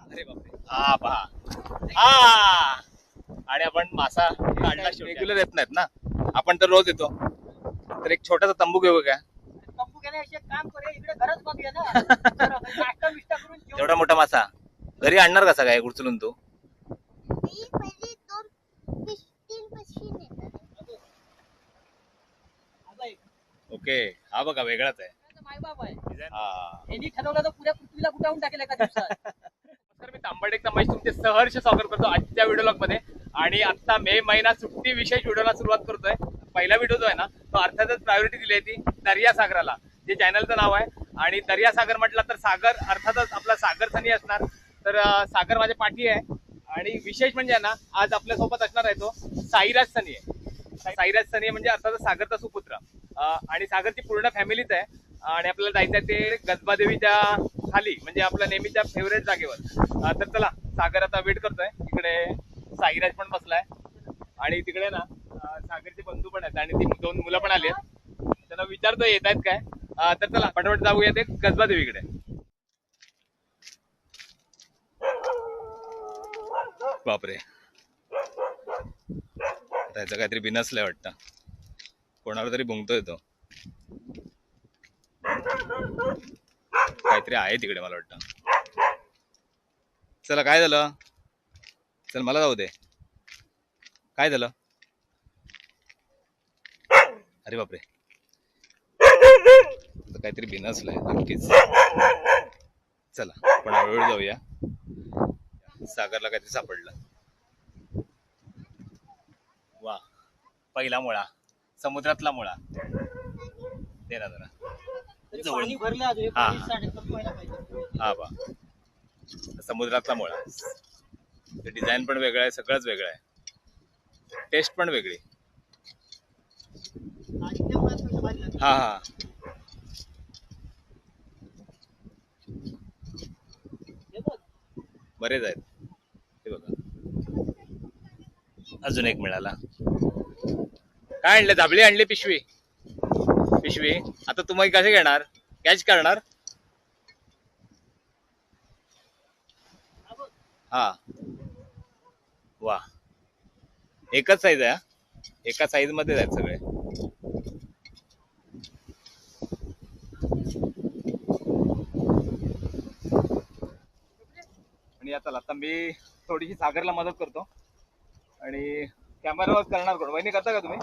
अरे बापरे, हा पहा, हा. आणि आपण मासा काढला, रेग्युलर येत नाहीत ना, आपण तर रोज येतो. तर एक छोटासा तंबू घेऊ का? तंबू घेण्यापेक्षा एक काम करूया, इकडे घरच बघूया ना. नाश्ता बिष्टा करून जेवू. एवढा मोठा मासा घरी आणणार कसा काय उचलून तू? ओके, हा बघा वेगळाच आहे. मायबाप आहे. हा. यांनी ठरवलं तर पुऱ्या पृथ्वीला कुठावून टाकेल एका दिवसात. तर मी तांबडे समाज तुमचे सहर्ष स्वागत करतो आजच्या व्हिडिओ ब्लॉग मध्ये. आणि आता मे महिना सुट्टी विशेष व्हिडिओला सुरुवात करतोय. पहिला व्हिडिओ जो आहे ना, तो अर्थातच प्रायोरिटी दिली आहे ती दर्या सागराला, जे चॅनलचं नाव आहे. आणि दर्या सागर म्हटलं तर सागर अर्थातच आपला सागर सनी असणार. तर सागर माझ्या पाठी आहे. आणि विशेष म्हणजे ना, आज आपल्या सोबत असणार आहे तो साईराज सनी आहे. साईराज सनी म्हणजे अर्थातच सागरचा सुपुत्र. आणि सागरची पूर्ण फॅमिलीच आहे. आणि आपल्याला जायचं आहे ते गजबादेवीच्या खाली, म्हणजे आपल्या नेहमीच्या फेवरेट जागेवर. तर चला, सागर आता वेट करतोय. इकडे साईराज पण बसलाय आणि तिकडे ना सागरचे बंधू पण आहेत आणि ती 2 मुलं पण आली आहेत. त्यांना विचारतोय येत आहेत काय. तर चला पटापट जाऊया ते गजबादेवीकडे. बापरे, त्याचं काहीतरी बिनसलंय वाटतं, कोणाला तरी भुंकतोय तो. काहीतरी आहे तिकडे मला वाटतं. चला, काय झालं? चल मला जाऊ दे. काय झालं? अरे बापरे, काहीतरी बिनसलंय नक्कीच. चला आपण हळूहळू जाऊया. सागरला काहीतरी सापडलं. वा, पहिला मुळा, समुद्रातला मुळा. दे ना जरा. पाणी भरलं अजून, हा. पाणी साठवून व्हायला पाहिजे. हा बा, समुद्रातला मुळा. डिझाईन पण वेगळं आहे, सगळंच वेगळं आहे, टेस्ट पण वेगळी. आणि त्या मुळात थोडंसं भारी लागतं. हा हा, हे बघ, बरेच आहेत हे बघा. अजून एक मिळाला. काय आणले? धाबळी आणली, पिशवी. पिशवी आता तुम्ही कसे घेणार? कॅच करणार? हा, वा, एकच साईज आहे. एका साईज मध्ये आहेत सगळे. आणि आता मी थोडीशी सागरला मदत करतो. आणि कॅमेरावर करणार कोण? वहिनी करता का तुम्ही?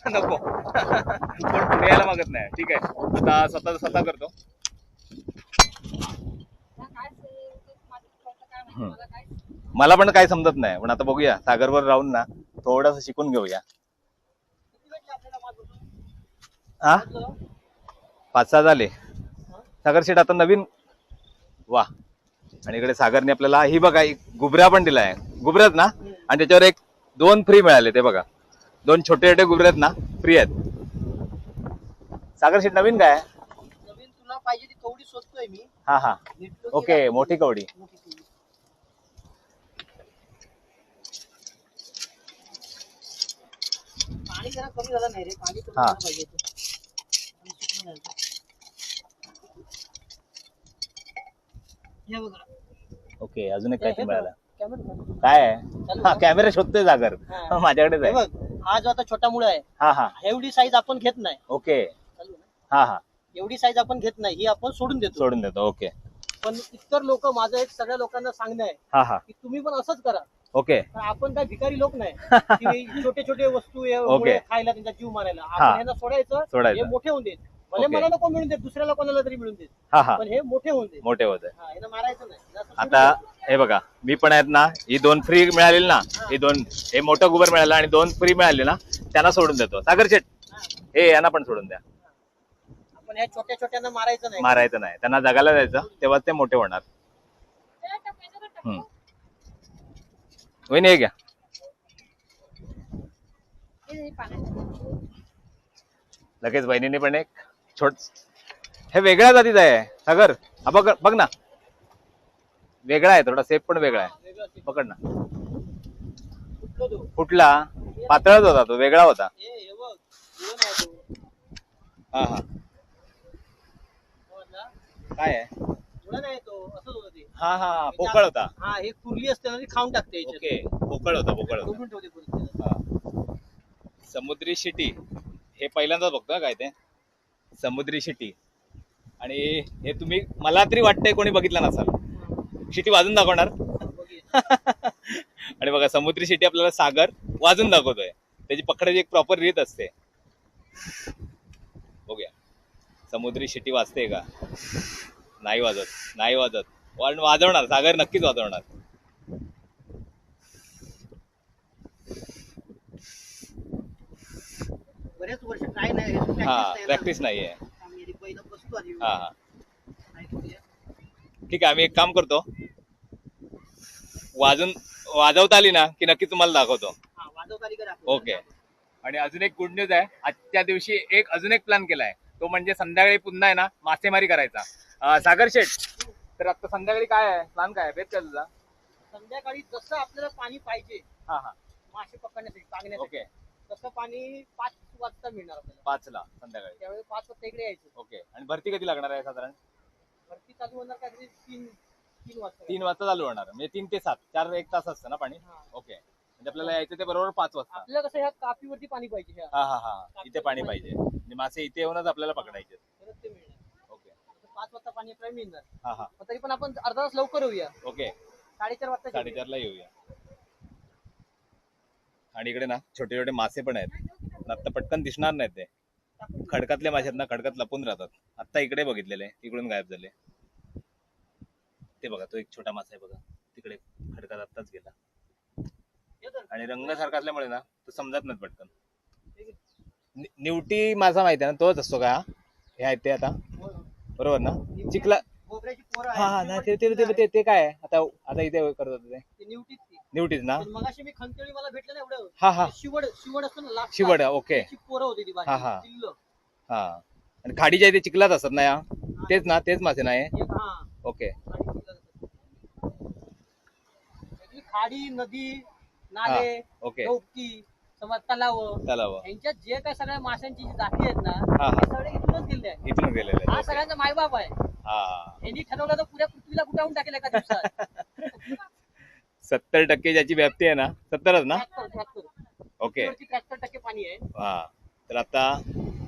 नको, कोण पुढे यायला मागत नाही. ठीक आहे, आता स्वतः करतो. मला पण काही समजत नाही, पण आता बघूया. सागरवर राहून ना थोडस शिकून घेऊया. हा, 5-6 झाले. सागर शेट आता नवीन. वा, आणि इकडे सागरने आपल्याला ही बघा गुबऱ्या पण दिलाय. गुबऱ्यात ना, आणि त्याच्यावर 1-2 फ्री मिळाले. ते बघा, 2 छोटे छोटे गुबऱ्यात ना, फ्री आहेत. सागर शेट नवीन काय? नवीन तुला पाहिजे ती कवडी शोधतोय मी. हा हा, ओके, मोठी कवडी. पाणी जरा कमी झालं नाही रे, पाणी कमी हा. झालं पाहिजे ते. आणि सुकलं नाही. हे बघा. ओके, अजून एक काहीतरी मिळालं. कॅमेरा काय आहे? हा, कॅमेरा शोधतोय सागर. हा. माझ्याकडेच हे आहे. बघ, हा जो आता छोटा मुळा आहे, हा हा, एवढी साईज आपण घेत नाही. ओके. चालू ना? हा हा, एवढी साईज आपण घेत नाही, ही आपण सोडून देतो. सोडून देतो. ओके. पण इतर लोक, माझं एक सगळ्या लोकांना सांगणं आहे हा हा, की तुम्ही पण असंच करा. ओके. पण आपण काय भिकारी लोक नाही की छोटे छोटे वस्तू ओके. खायला, त्यांचा जीव मारायला. हा. आपण यांना सोडायचं, सोडायचं. हे मोठे होऊन देत. भले ओके. मला नको मिळून देत, दुसऱ्याला कोणाला तरी मिळून देत, हा हा, पण हे मोठे होऊन देत. मोठे होते. हा, यांना मारायचं नाही. असं सोडून आता द्यायचं. हे बघा, मी पण आहेत ना, ही 2 फ्री मिळालेली ना, ही 2, हे मोठं गुबर मिळालं आणि 2 फ्री मिळाले ना, त्यांना सोडून देतो. सागर शेट, हे यांना पण सोडून द्या. आपण ह्या छोट्या छोट्यांना मारायचं नाही. मारायचं नाही, त्यांना जगायला द्यायचं, तेव्हा ते मोठे होणार. वहिनी हे घ्या. लगेच बहिणीने पण एक हे वेगळ्या जातीचं आहे सागर. हा बघ बघ ना, वेगळा आहे थोडा, सेप पण वेगळा आहे. वेगळं ते. पकड ना. कुठलं तो? कुठला? पातळच होता तो, वेगळा होता. हे बघ, दोन आहे तो. हा हा, समजला? काय आहे? एवढा नाही तो असंच होतं ते. हा हा पोकळ होता. हा हे कुर्ली असते ना ती खाऊन टाकते याच्यात. ओके पोकळ होता ठेवून ठेवते परत त्याला. हा. समुद्री शिटी हे पहिल्यांदाच बघतो काय ते समुद्री शिटी. आणि हे तुम्ही मला तरी वाटतंय कोणी बघितलं नसाल. शिटी वाजून दाखवणार. बघूया. आणि बघा समुद्री शिटी आपल्याला सागर वाजून दाखवतोय. त्याची पकडायची एक प्रॉपर रीत असते. बघूया समुद्री शिटी वाजते का. नाही वाजत. वाजवणार सागर नक्कीच वाजवणार. बरेच वर्ष ट्राय नाही हा प्रॅक्टिस नाहीये. आम्ही पहिला बसतो आधी. हा हा नाही करूया. ठीक आहे आम्ही एक काम करतो. वाजवता आली ना की नक्की तुम्हाला दाखवतो. हा वाजवता आली का दाखव. ओके. आणि अजून एक गुड न्यूज आहे. आजच्या दिवशी अजून एक प्लॅन केलाय. तो म्हणजे संध्याकाळी पुन्हा आहे ना मासेमारी करायचा. सागर शेठ तर आता संध्याकाळी काय आहे प्लॅन काय आहे बेत काय तुझा. संध्याकाळी जसं आपल्याला पाणी पाहिजे हा हा मासे पकडण्यासाठी पागण्यासाठी ओके. तसं पाणी 5 वाजता मिळणार आपल्याला. 5ला संध्याकाळी. त्यावेळी 5 वाजता इकडे यायचं. ओके. आणि भरती कधी लागणार आहे साधारण. भरती चालू होणार काहीतरी 3 वाजता. 3 वाजता चालू होणार म्हणजे 3 ते 7 4 एक तास असतं ना पाणी. हा. ओके. म्हणजे आपल्याला यायचं ते बरोबर 5 वाजता. आपल्याला कसं ह्या कापीवरती पाणी पाहिजे ह्या. हा हा हा इथे पाणी पाहिजे म्हणजे मासे इथे येऊनच आपल्याला पकडायचे. तरच ते मिळणार. ओके. 5 वाजता पाणी आपल्याला मिळणार. हा हा पण तरी पण आपण अर्धा तास लवकर येऊया. ओके. 4:30 वाजता. 4:30ला येऊया. आणि इकडे ना छोटे छोटे मासे पण आहेत. आता पटकन दिसणार नाहीत ते. खडकातले मासे आहेत ना खडकात लपून राहतात. आता इकडे बघितलेले इकडून गायब झाले. ते बघा तो एक छोटा मासा आहे बघा तिकडे खडकात आत्ताच गेला. आणि रंग सारखा असल्यामुळे ना तो समजत नाही पटकन. निवटी मासा माहिती आहे ना तोच असतो का. हे आहेत ते आता बरोबर ना चिखला. खोबऱ्याची पोरं हा हा आहेत. नाही ते काय आहे आता इथे करत होते ते ते निवटीत ती. निवटीच ना. पण मगाशी मी खंतेळी मला भेटलं ना एवढं. हा हा शिवड असतो ना लास्ट. शिवड ओके. त्याची पोरं होती ती हा, हा. बाकी. जिल्ह. हा आणि खाडीच्या इथे चिखलात असतात ना या तेच ना तेच मासे नाही. एक हा ओके. खाडी नदी नाले ओके डोबकी समज तलाव तलाव यांच्यात जे काय सगळ्या माशांची जी जाती आहेत ना हा ते हा सगळे इथूनच दिले आहेत. इथून गेलेले हा सगळ्यांचा मायबाप आहे. हा यांनी ठरवलं तर पुऱ्या पृथ्वीला कुठावून टाकेल एका दिवसात. 70% ज्याची व्याप्ती आहे ना 70च ना. ओके. 73% पाणी आहे. हा तर आता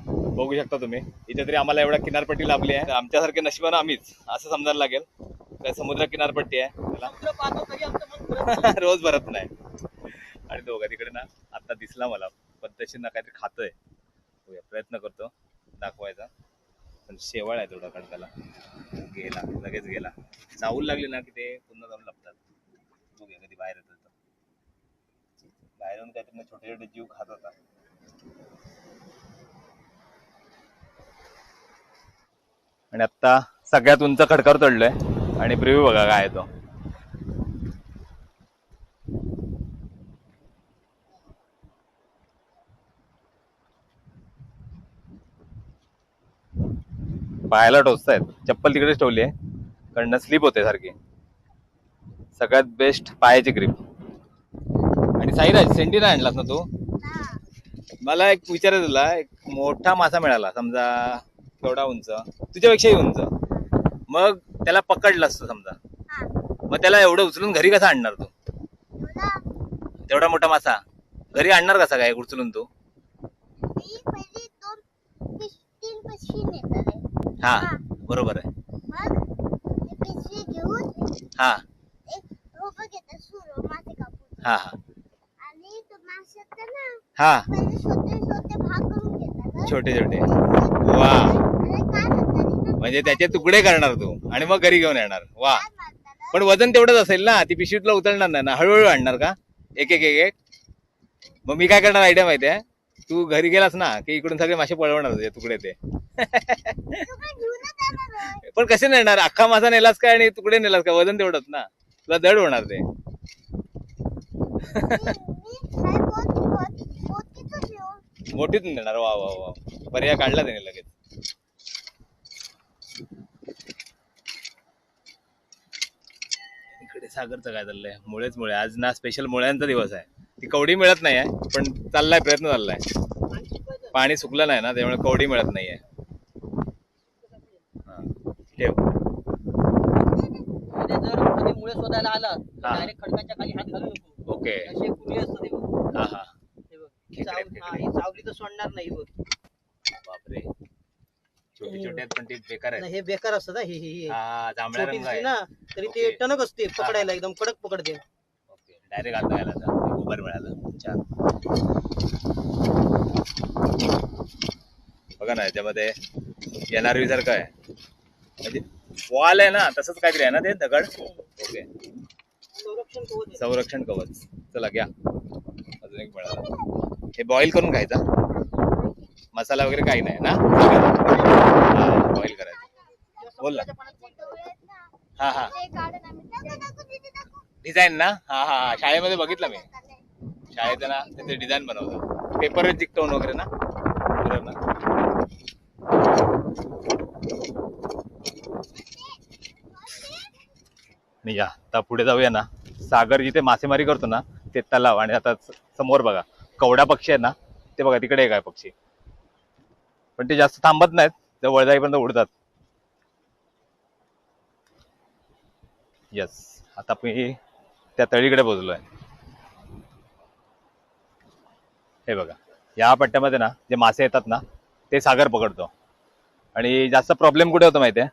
बघू शकता तुम्ही इथे तरी आम्हाला एवढा किनारपट्टी लाभली आहे. आमच्यासारखे नशिबानं आम्हीच असं समजायला लागेल. काय समुद्र किनारपट्टी आहे त्याला समुद्र पाहतो तरी आमचं मन भरत नाही. रोज भरत नाही. आणि तो बघा तिकडे ना आता दिसला मला पद्धतशीर ना काहीतरी खातोय. प्रयत्न करतो दाखवायचा पण शेवाळ आहे थोडा खडकाला. गेला लगेच गेला. चावूल लागली ना की ते पुन्हा जाऊन लपतात. बघूया कधी बाहेर येतात. बाहेर येऊन काहीतरी छोटे छोटे जीव खात होता. आणि आता सगळ्यात उंच खडकावर चढलोय आणि प्रिव्ह्यू बघा काय आहे तो. पायाला टोचतायत. चप्पल तिकडेच ठेवली आहे कारण स्लिप होते सारखी. सगळ्यात बेस्ट पायाची ग्रिप. आणि साईराज सेंटीना आणलास ना तू. मला एक विचारायचं तुला एक मोठा मासा मिळाला समजा तेवढा उंच तुझ्यापेक्षाही उंच मग त्याला पकडलास तू समजा मग त्याला एवढं उचलून घरी कसा आणणार तू. तेवढा मोठा मासा घरी आणणार कसा काय उचलून तू. हा बरोबर आहे. हा हा हा हा छोटे छोटे वा म्हणजे त्याचे तुकडे करणार तू आणि मग घरी घेऊन येणार. वा पण वजन तेवढंच असेल ना. ती पिशवी तुला उचलणार नाही ना. हळूहळू आणणार का एक एक एक एक. मग मी काय करणार आयडिया माहिती आहे. तू घरी गेलास ना की इकडून सगळे मासे पळवणार तुझे तुकडे ते. पण कसे नेणार. अख्खा मासा नेलास काय आणि तुकडे नेलास का वजन तेवढंच ना. तुला जड होणार ते. मोठीच नेणार. वा वा वा पर्याय काढला त्याने लगेच. इकडे सागरचं काय चाललंय. मुळे आज ना स्पेशल मुळ्यांचा दिवस आहे. ती कवडी मिळत नाही आहे पण चाललाय प्रयत्न चाललाय. पाणी सुकलं नाही ना त्यामुळे कवडी मिळत नाहीये. ठेव. मुळे शोधायला आला हा. डायरेक्ट खडकाच्या खाली हात घालू नको. ओके. असे कुर्ली असतात हे बघ. हा हा. हे बघ. खेकडे, खेकडे. ही चावली तर सोडणार नाही बघ. बापरे, छोटे छोटे आहेत पण ते बेकार नाही, आहेत. हे बेकार असतात हा, ही हा, जांभळ्या छोटी रंग दिसली आहे. ना तरी ते ओके. टणक असते पकडायला एकदम कडक पकडते. ओके, डायरेक्ट आता यायला आता उभार मिळालं. छान. बघा ना, याच्यामध्ये एनआरव्ही सारखं आहे, म्हणजे वॉल आहे ना, तसंच काहीतरी आहे ना ते दगड. ओके, संरक्षण कवच आहे. संरक्षण कवच. चला घ्या, अजून एक मिळाला. हे बॉईल करून खायचा, मसाला वगैरे काही नाही ना, बॉईल करायचं. बोल ना. हा हा, डिझाईन ना. हा हा हा, शाळेमध्ये बघितलं मी. शाळेत ना त्याचे डिझाईन बनवतात, पेपर चिकटवून वगैरे ना. बरोबर ना. आणि या आता पुढे जाऊया ना, सागर जिथे मासेमारी करतो ना ते तलाव. आणि आता समोर बघा कवडा पक्षी आहे ना, ते बघा तिकडे एक आहे पक्षी, पण ते जास्त थांबत नाहीत, जवळ जाईपर्यंत उडतात. यस, आता मी त्या तळीकडे पोहोचलोय. हे बघा, या पट्ट्यामध्ये ना जे मासे येतात ना ते सागर पकडतो. आणि जास्त प्रॉब्लेम कुठे होतो माहितीये,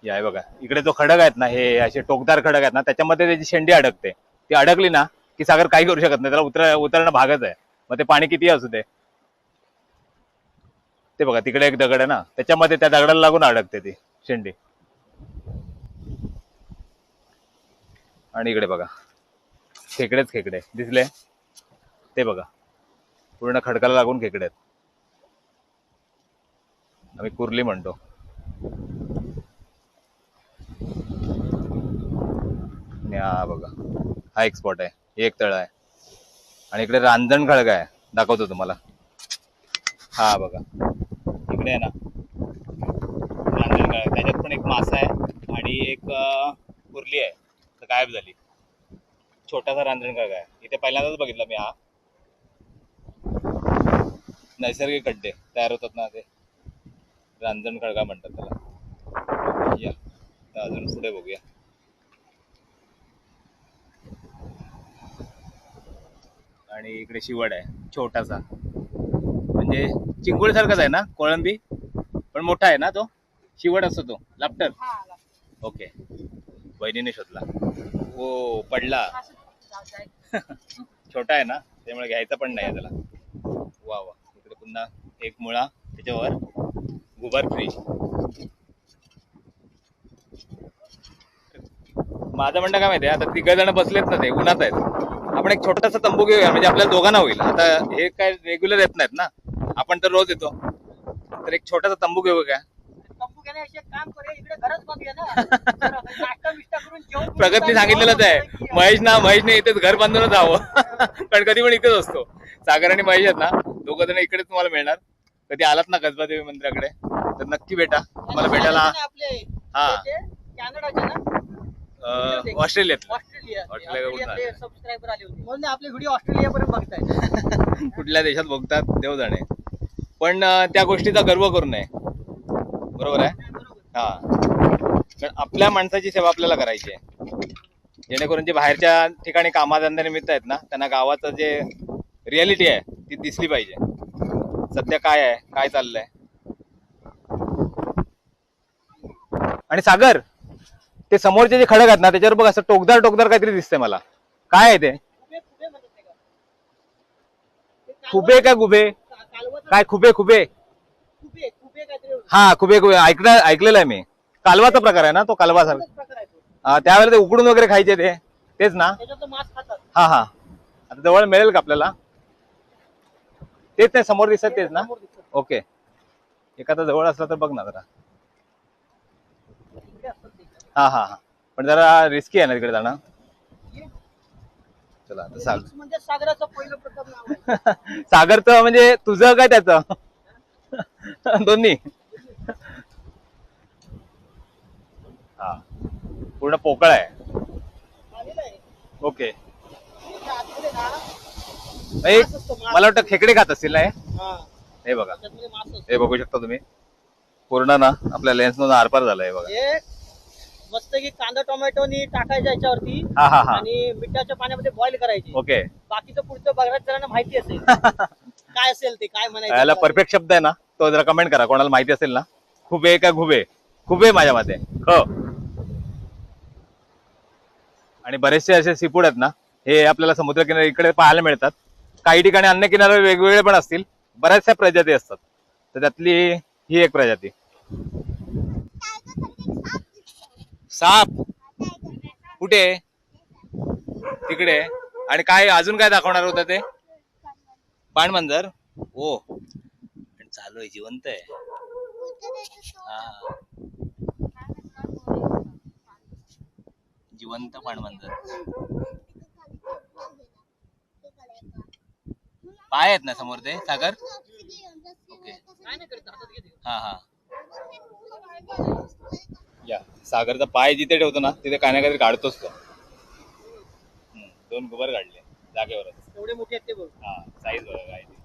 या हे बघा इकडे जो खडक आहेत ना, हे असे टोकदार खडक आहेत ना, त्याच्यामध्ये त्याची शेंडी अडकते. ती अडकली ना की सागर काही करू शकत नाही, त्याला उतरणं भागच आहे. मग ते पाणी किती असू दे. ते बघा तिकडे एक दगड आहे ना, त्याच्यामध्ये त्या दगडाला लागून अडकते ती शेंडी. आणि इकडे बघा खेकडेच खेकडे दिसले, ते बघा पूर्ण खडकाला लागून खेकडे आहेत. आम्ही कुर्ली म्हणतो. आणि हा बघा, हा एक स्पॉट आहे, एक तळ आहे. आणि इकडे रांजण खळगा आहे, दाखवतो तुम्हाला. हा बघा इकडे आहे ना रांजण खळगा, त्याच्यात पण एक मासा आहे आणि एक कुर्ली आहे, तर गायब झाली. छोटासा रांजण खळगा आहे इथे, पहिल्यांदाच बघितला मी. हा नैसर्गिक खड्डे तयार होतात ना, ते रांजण खळगा म्हणतात त्याला. या अजून पुढे बघूया. आणि इकडे शिवड आहे छोटासा, म्हणजे चिंगुळ सारखाच आहे ना, कोळंबी पण मोठा आहे ना तो. शिवड असतो तो, लाप्टर. ओके, बहिणीने शोधला. ओ पडला. छोटा आहे ना, त्यामुळे घ्यायचा पण नाही त्याला. वा वा, इकडे पुन्हा एक मुळा, त्याच्यावर गुबार फ्री. माझं म्हणणं काय माहितीये, आता 3 जण बसलेत ना, ते उन्हात आहेत. आपण एक छोटासा तंबू घेऊया, म्हणजे आपल्याला दोघांना होईल. आता हे काय रेग्युलर येत नाहीत ना, आपण तर रोज येतो, तर एक छोटासा तंबू घेऊ का? तंबू घेण्यापेक्षा काम करूया, इकडे घरच बघूया ना. नाश्ता बिष्टा करून जेवण करून प्रगती सांगितलेलंच आहे, महेशने इथेच घर बांधूनच जावं. कारण कधी पण इथेच असतो. सागर आणि महेश आहेत ना, दोघं जण इकडेच तुम्हाला मिळणार. कधी आलात ना कसबादेवी मंदिराकडे तर नक्की भेटा, तुम्हाला भेटायला. आपले हा, कॅनडाचे ना, ऑस्ट्रेलियात. ऑस्ट्रेलियातले सबस्क्रायबर आले होते, म्हणून आपले व्हिडिओ ऑस्ट्रेलिया पर्यंत बघताय. कुठल्या देशात बघतात देव जाणे, पण त्या गोष्टीचा गर्व करू नये. बरोबर आहे. हा, कारण आपल्या माणसाची सेवा आपल्याला करायची आहे, जेणेकरून जे बाहेरच्या ठिकाणी कामाधंद्यानिमित्त आहेत ना, त्यांना गावाचं जे रियालिटी आहे ती दिसली पाहिजे. सध्या काय आहे, काय चाललंय. आणि सागर, ते समोरचे जे खडक आहेत ना, त्याच्यावर बघ असं टोकदार टोकदार काहीतरी दिसतंय मला. काय आहे ते? खुबे का गुबे? काय खुबे खुबे? हा, खुबे खुबे ऐकलेलं आहे मी. कालवाचा प्रकार आहे ना तो, कालवा सारखा. त्यावेळेला ते उकडून वगैरे खायचे ते, तेच ना. हा हा, आता जवळ मिळेल का आपल्याला? तेच नाही समोर दिसत, तेच ना. ओके, एखादा जवळ असला तर बघ ना जरा. हा हा हा, पण जरा रिस्की आहे ना तिकडे जाणं. चला म्हणजे सागराचं पहिलं प्रथम नाव आहे. सागरचं म्हणजे तुझं काय त्याचं? दोन्ही. हा, पूर्ण पोकळ आहे. ओके, मला वाटतं खेकडे खात असतील ना हे बघा, हे बघू शकता तुम्ही. पूर्ण ना आपल्या लेन्स मधून आरपार झालंय बघा. मस्त की कांदा टोमॅटोनी टाकायच्या याच्यावरती हा हा हा आणि मिठाच्या पाण्यामध्ये बॉईल करायची. ओके. बाकीचं पुढचं बघायला जणांना माहिती असेल काय असेल ते काय म्हणायचं याला मला. परफेक्ट शब्द आहे ना तो जरा कमेंट करा कोणाला माहिती असेल ना. खुबे का घुबे? खुबे माझ्या मते. हो. आणि बरेचसे असे सी फूड आहेत ना हे आपल्याला समुद्रकिनारी इकडे पाहायला मिळतात. काही ठिकाणी अन्य किनारे वेगवेगळे पण असतील. बऱ्याचशा प्रजाती असतात तर त्यातली ही एक प्रजाती. साप कुठे? तिकडे. आणि काय अजून काय दाखवणार होतं ते? पाणमांजर. ओ चालू आहे, जिवंत आहे. हा जिवंत पाणमांजर. पाय आहेत ना समोर ते सागर. ओके. काय नाही करत हातात घेते. हा हा या सागरचा पाय जिथे ठेवतो ना तिथे काय ना काहीतरी काढतोच तो. 2 गुबर काढले जागेवरच. एवढे मोठे आहेत ते बघ. हा साईज बघा काय ती.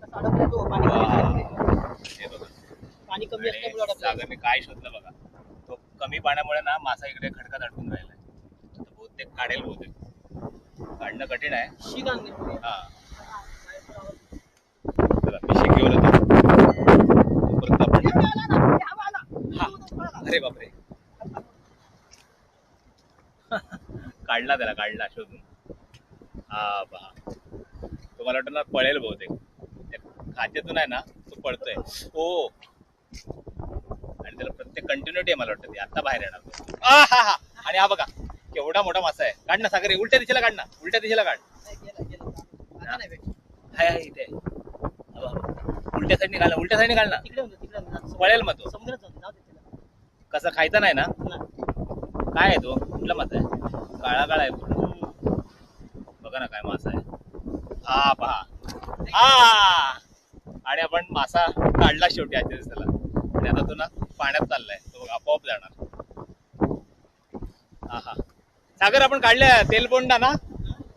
कसा अडकतो पाणी कमी असल्यामुळे. हे बघा. पाणी कमी आणि असल्यामुळे अडकतो. सागरने काय शोधलं बघा. तो कमी पाण्यामुळे ना मासा इकडे खडकात अडकून राहिलाय. तर बहुतेक काढेल बहुतेक. काढणं कठीण आहे. शीग आणली. हा चला पिशी घेऊन येतो. परत आपण हा अरे बापरे. काढला त्याला काढला शोधून. हा पहा तो मला वाटतं ना पळेल बहुतेक. त्या खात्यातून आहे ना तो पळतोय. ओ आणि त्याला प्रत्येक कंटिन्युटी आहे मला वाटतं ती आता बाहेर येणार तो. हा हा आणि हा बघा केवढा मोठा मासा आहे. काढ ना सागर उलट्या दिशेला काढ ना. उलट्या दिशेला काढ. हाय हाय इथे उलट्या साईडने घाल ना. उलट्या साईडने घाल ना. तिकडे पळेल मग तो. समुद्रात जाऊ दे त्याला. कसा खायचा नाही ना. ना. काय आहे तो कुठला मासा आहे? काळा काळा आहे पूर्ण. बघा ना काय मासा आहे. हा पहा. हा आणि आपण मासा काढला शेवटी आजच्या दिवसाला. आणि आता तो ना पाण्यात चाललाय तो बघ आपोआप जाणार. हा हा सागर आपण काढल्या तेलपोंडा ना.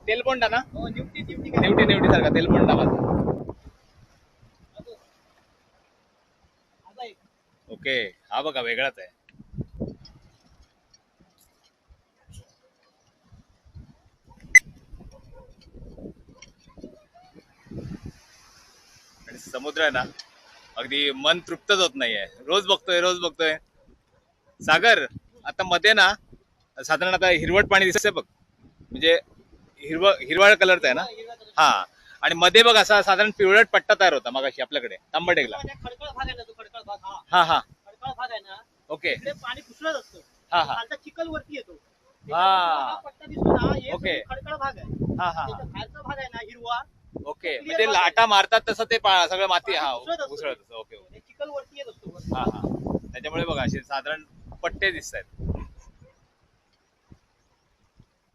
तेलपोंडा ना. हो निवटी निवटी नेवटी नेवटी सारखा तेलपोंडा माझा. ओके हा बघा वेगळाच आहे. आणि समुद्र आहे ना अगदी मन तृप्तच होत नाहीये. रोज बघतोय. सागर आता मध्ये ना साधारण आता हिरवट पाणी दिसतंय बघ. म्हणजे हिरवळ कलरचा आहे ना. हा आणि मध्ये बघ असा साधारण पिवळट पट्टा तयार होता मगाशी आपल्याकडे तांबडेकला. खडकाळ भाग आहे ना तो खडकाळ भाग हा हा खडकाळ भाग आहे ना. ओके. इकडे पाणी पुसळत असतं. हा हा खालचा चिखल वरती येतो. हा पट्टा दिसतो ना हे ओके. खडकाळ भाग आहे. हा हा त्याचा बाहेरचा भाग आहे ना हिरवा. ओके म्हणजे लाटा मारतात तसं ते सगळं माती हा उसळत असतं. उसळत असतं. Okay okay. चिखल वरती येत असतो. हा हा त्याच्यामुळे बघा असे साधारण पट्टे दिसत आहेत.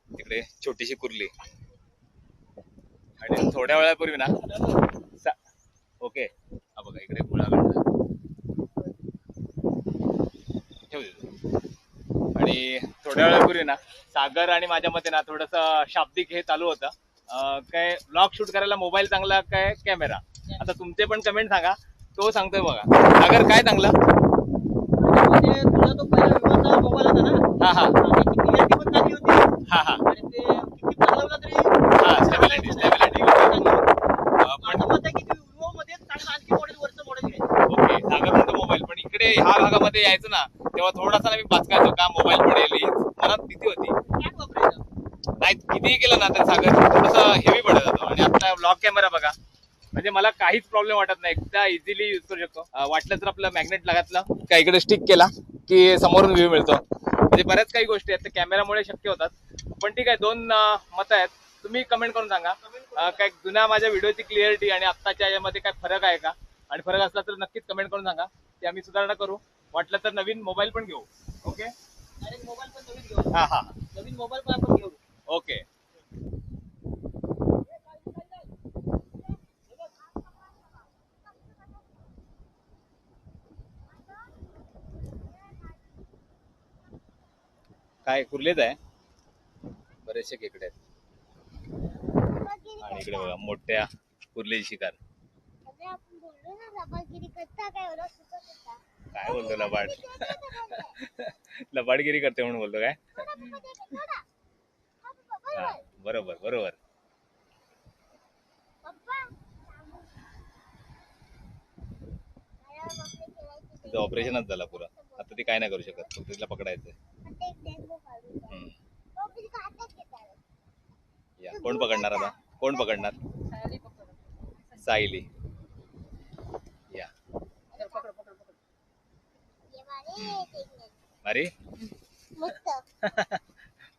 तिकडे छोटीशी कुर्ली आणि थोड्या वेळापूर्वी ना ओके हा बघा इकडे गोळा काढला ठेव देतो. आणि थोड्या वेळापूर्वी ना सागर आणि माझ्या मते ना थोडस शाब्दिक हे चालू होतं. काय ब्लॉग शूट करायला मोबाईल चांगला काय कॅमेरा. आता तुमचे पण कमेंट सांगा. तो सांगतोय बघा सागर काय चांगलं. म्हणजे तुझा तो पहिला विवाचा मोबाईल होता ना. हा हा त्याची क्लिअरिटी पण चांगली होती. हा हा आणि ते किती चालवलं तरी हा स्टेबिलिटी चांगली होती. पण माझं मत आहे की विवो मध्ये चांगलं आणखी मॉडेल वरचं मॉडेल घ्यायचं. ओके सागर म्हणतो मोबाईल पण इकडे ह्या भागामध्ये यायचं ना तेव्हा थोडासा ना मी बाचकायचो का मोबाईल पडेल मनात भीती होती. काय वापरायचं. नाही कितीही केलं ना तर सागर थोडंसं हेवी पडत जातो. आणि आता ब्लॉक कॅमेरा बघा म्हणजे मला काहीच प्रॉब्लेम वाटत नाही. एकदा इझिली युज करू शकतो. वाटलं तर आपलं मॅग्नेट घातलं का इकडे स्टिक केला की समोरून व्ह्यू मिळतो. म्हणजे बऱ्याच काही गोष्टी आहेत कॅमेरामुळे शक्य होतात. पण ठीक आहे 2 मतं आहेत. तुम्ही कमेंट करून सांगा काय जुन्या माझ्या व्हिडिओची क्लिअरिटी आणि आत्ताच्या यामध्ये काय फरक आहे का. आणि फरक असला तर नक्कीच कमेंट करून सांगा. ते आम्ही सुधारणा करू. वाटलं तर नवीन मोबाईल पण घेऊ. ओके डायरेक्ट मोबाईल पण नवीन घेऊ. हा हा नवीन मोबाईल पण आपण घेऊ. ओके. काय कुर्लेच आहे बरेचसे खेकडे आहेत. आणि इकडे बघा मोठ्या कुर्लेची शिकार. काय बोलतो लबाड लबाडगिरी करते म्हणून बोलतो काय हा बरोबर बरोबर तिचं ऑपरेशनच झाला पुरा आता ती काय नाही करू शकत फक्त तिला पकडायचंय हम्म. या कोण पकडणार आता कोण पकडणार सायली या अरे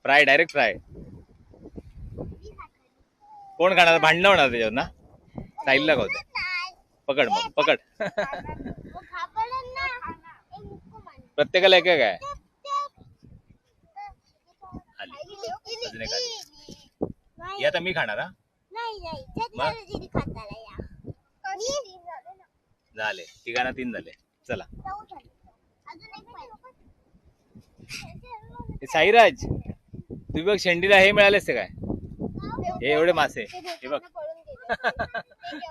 फ्राय डायरेक्ट फ्राय कोण खाणार भांडणं होणार त्याच्यावर ना सायलीला खाऊ पकड मग पकड प्रत्येकाला एक काय आली अजून एक आली ही आता मी खाणार हा झाले तिघांना 3 झाले चला साईराज तुम्ही बघ शेंडीला हे मिळाले असते काय हे एवढे मासे हे बघ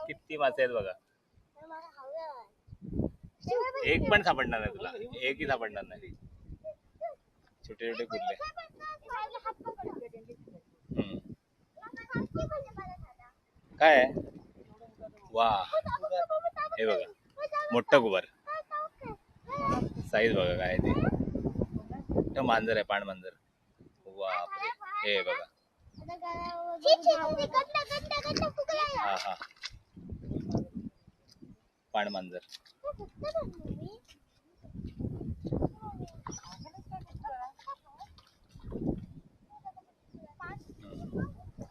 किती मासे आहेत बघा एक पण सापडणार नाही तुला एकही सापडणार नाही छोटे छोटे कुठले काय आहे वा हे बघा मोठं गुबार साईज बघा काय ते मांजर आहे पाण मांजर वा हे बघा हा हा पाण मांजर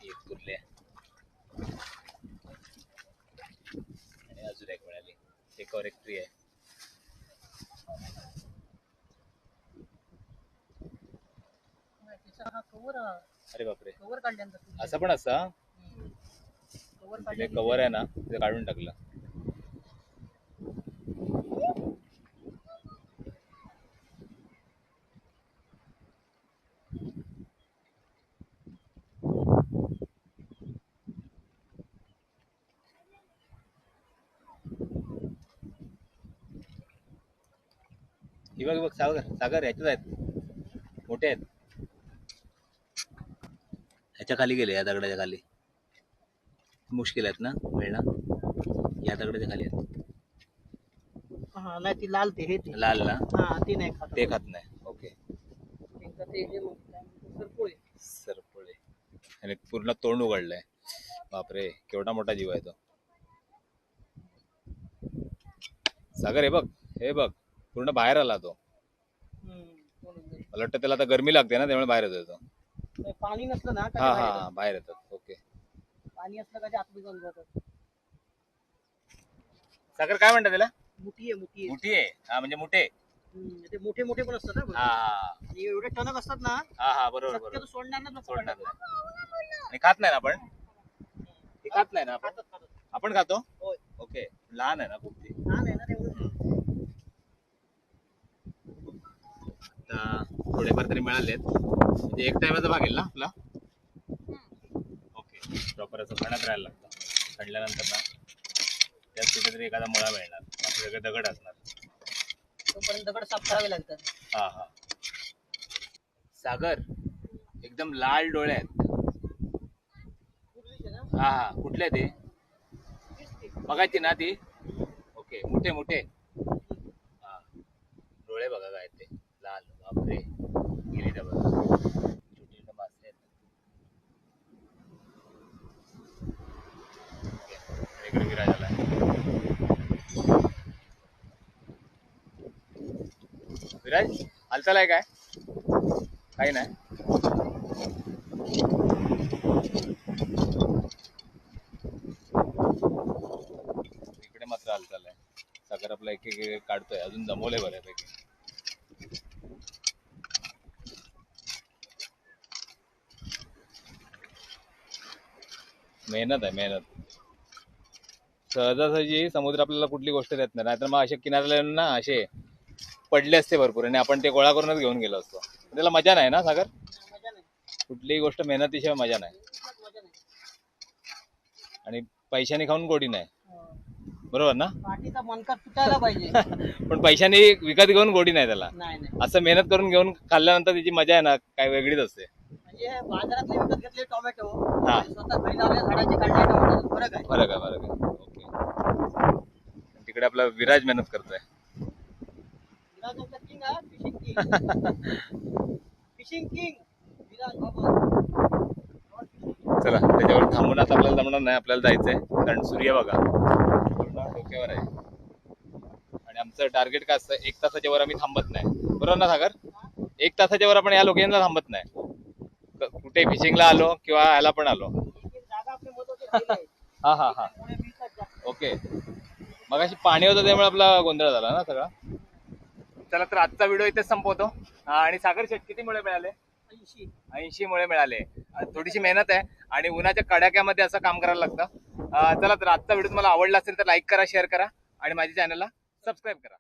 एक कुर्ले आणि अजून एक मिळाली एकावर एक ट्री आहे अरे बापरे असं पण असतं कव्हर आहे ना ते काढून टाकलं ही बघ बघ सागर सागर ह्याच्यात आहेत मोठे आहेत ह्याच्या खाली गेले या दगडाच्या खाली मुश्किल आहेत ना मिळणं या दगडाच्या खाली आहेत नाही ती लाल ते हे ते लाल ना हा ती नाही खात ते खात नाही ओके सरपोळे आणि पूर्ण तोंड उघडलंय बापरे केवढा मोठा जीव आहे तो सागर हे बघ पूर्ण बाहेर आला तो मला वाटतं त्याला आता गरमी लागते ना त्यामुळे बाहेर येतो तो पाणी नसलं ना हा हा बाहेर येतात ओके पाणी असलं का ते आतमध्ये जाऊन जातात सागर काय म्हणतात त्याला मुठी मुठी आहे हा म्हणजे मोठे ते मोठे मोठे पण असतात ना हा आणि एवढे टणक असतात ना हा हा बरोबर शक्यतो बरोबर सोडणार ना सोडणार नाही आणि खात नाही ना आपण हे खात नाही ना आपण आपण खातो होय ओके लहान आहे ना खूप ती लहान आहे ना ते आता थोडेफार तरी मिळालेत म्हणजे एक टायमाचा भागेल ना आपला ओके प्रॉपर असं खणत राहायला लागतं खणल्यानंतर ना त्यात कुठेतरी एखादा मुळा मिळणार बाकी सगळे दगड असणार तोपर्यंत दगड साफ करावे लागतात हा हा सागर एकदम लाल डोळे आहेत हा हा कुठले ते बघायची ना ती ओके मोठे मोठे हा डोळे बघा काय ते लाल बापरे गेली त्या बघा छोटे छोटे मासे आहेत इकडे विराज आला विराज हालचाल आहे काय काही नाही इकडे मात्र हालचाल आहे सागर आपला एक एक काढतोय अजून जमवलंय बऱ्यापैकी मेहनत आहे मेहनत सहजासहजी समुद्र आपल्याला कुठली गोष्ट देत नाही नाहीतर मग असे किनाऱ्याला येऊन ना असे पडले असते भरपूर आणि आपण ते गोळा करूनच घेऊन गेलो असतो त्याला मजा नाही ना सागर मजा नाही कुठलीही गोष्ट मेहनतीशिवाय मजा नाही मजा नाही आणि पैशाने खाऊन गोडी नाही बरोबर ना? पाठीचा मनका तुटायला पाहिजे. पण पैशाने विकत घेऊन गोडी नाही त्याला. नाही नाही, असं मेहनत करून घेऊन खाल्ल्यानंतर त्याची मजा आहे ना काय वेगळीच असते. म्हणजे बाजारातले विकत घेतले टोमॅटो हा. आणि स्वतः घरी लावल्या झाडाचे काढले टोमॅटो फरक आहे. फरक आहे. ओके. तिकडे आपला विराज मेहनत करतोय. विराज आपला किंग आहे, fishing king. Fishing king Viraj बाबा. चला त्याच्यावर थांबून आता आपल्याला जमणार नाही, आपल्याला जायचंय कारण सूर्य बघा पूर्ण डोक्यावर आहे. आणि आमचं टार्गेट काय असतं, 1 तासाच्या वर आम्ही थांबत नाही. बरोबर ना सागर? 1 तासाच्या वर आपण या लोकेशनला थांबत नाही. कुठे फिशिंगला आलो किंवा ह्याला पण आलो. जागा आपल्या महत्वाची राहिली आहे. हा हा हा त्यामुळे मिळतात जास्त. ओके. मग अशी पाणी होतं त्यामुळे आपला गोंधळ झाला ना सगळा. चला तर आजचा व्हिडिओ इथेच संपवतो. आणि सागर शेट किती मुळे मिळाले? 80 मुळे मिळाले. थोडीशी मेहनत आहे आणि उन्हाच्या कडाक्यामध्ये असं काम करायला लागतं. चला तर आजचा व्हिडिओ तुम्हाला आवडला असेल तर लाईक करा, शेअर करा आणि माझ्या चॅनलला सबस्क्राईब करा.